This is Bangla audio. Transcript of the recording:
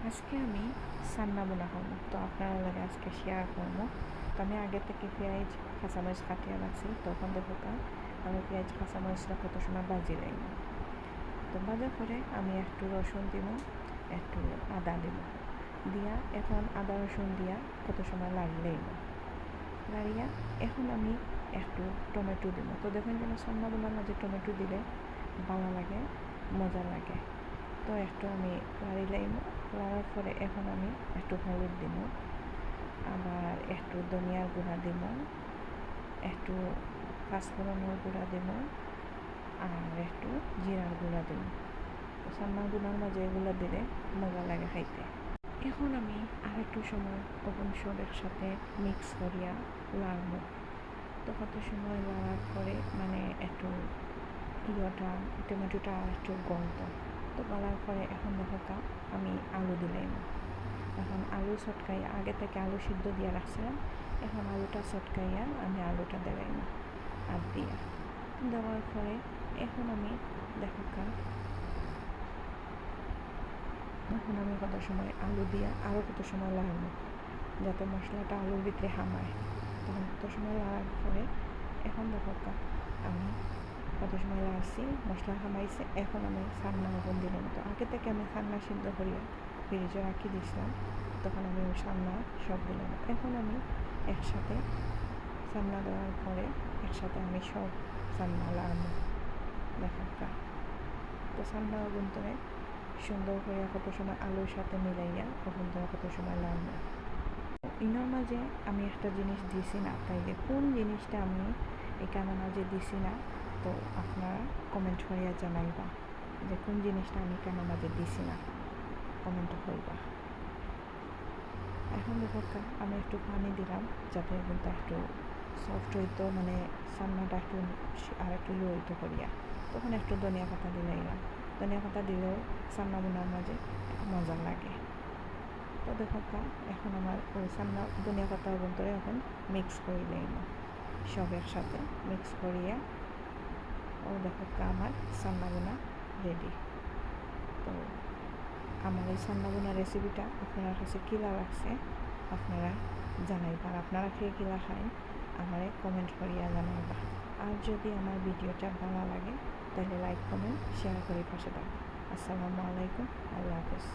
আজকে আমি সান্না বোনা করবো, তো আপনারা লাগে আজকে শেয়ার করবো। তো আমি আগে থেকে পেঁয়াজ কাঁচামরিচ কাটিয়ে রাখছি, তখন দেখো আমি পেঁয়াজ কাঁচামরিচটা কত সময় বাজি রাখব। তো বাজার পরে আমি একটু রসুন দিব, একটু আদা দিব, দিয়া এখন আদা রসুন দিয়া কত সময় লাড়িয়ে লাড়িয়া এখন আমি একটু টমেটো দিব। তো দেখুন যেন সান্না বোনার মাঝে টমেটো দিলে ভালো লাগে, মজা লাগে। তো একটু আমি লাড়ি লাইব, লাড়ার পরে এখন আমি একটু হলুদ দিব, আবার একটু ধনিয়ার গুঁড়া দিব, একটু পাঁচফোড়নের গুঁড়া দিব, আর একটু জিরার গুঁড়া দিব। তো সান্না গুঁড়ার মাঝে এগুলো দিলে মজা লাগে খাইতে। এখন আমি আর একটু সময় ওপেন সব একসাথে মিক্স করিয়া লাড়ব। তো কত সময় লাড়ার পরে মানে একটু টমেটোটা একটু গলত। তো গলার পরে এখন দেখো আমি আলু দিলাম। এখন আলু চটকাই আগে থেকে আলু সিদ্ধ দিয়ে রাখছিলাম, এখন আলুটা চটকাইয়া আমি আলুটা দিলাম আর দিয়া দেওয়ার পরে এখন আমি দেখো এখন আমি কত সময় আলু দিয়া আরও কত সময় লাগাব যাতে মশলাটা আলুর ভিতরে হামায়। তখন কত সময় লাগার পরে এখন দেখো আমি কত সময় লাগাচ্ছি, মশলা হামাইছে। এখন আমি সান্না ওভেন দিলাম। তো আগে থেকে আমি সান্না সিদ্ধ করিয়া ফ্রিজে রাখি দিয়েছিলাম, তখন আমি ওই সান্না সব দিলাম। এখন আমি একসাথে সান্না দেওয়ার পরে একসাথে আমি সব সান্না লাগাবো। দেখো তো সান্না ওভেন ধরে সুন্দর করে কত সময় আলুর সাথে মিলাইয়া ওভেন ধরে কত সময় লাগবে। ইনার মাঝে আমি একটা জিনিস দিছি না, তাইলে কোন জিনিসটা আমি এখানে মাঝে দিছি না, তো আপনারা কমেন্ট করিয়া জানাইবা যে কোন জিনিসটা আমি কেন মাঝে দিছি না, কমেন্ট করবা। এখন দেখো আমি একটু পানি দিলাম যাতে কিন্তু একটু সফট হইতো, মানে সান্নাটা একটু আর একটু হইতো করিয়া। তখন একটু ধনিয়া পাতা দিলাম, ধনিয়া পাতা দিলেও সান্না বোনার মাঝে মজা লাগে। তো দেখো এখন আমার ওই সান্না ধনিয়া পাতা অভ্যন্তরে এখন মিক্স করে নিলাম, সব একসাথে মিক্স করিয়া ও দেখো আমার সান্না বোনা রেডি। তো আমার এই সান্না বোনা রেসিপিটা আপনার কাছে কিলা লাগছে আপনারা জানাইবা, আপনারা খেয়ে কিলা খাই আমারে কমেন্ট করিয়া জানাইবা। আর যদি আমার ভিডিওটা ভালো লাগে তাহলে লাইক কমেন্ট শেয়ার করে পাশে দাও। আসসালামু আলাইকুম, আল্লাহ হাফেজ।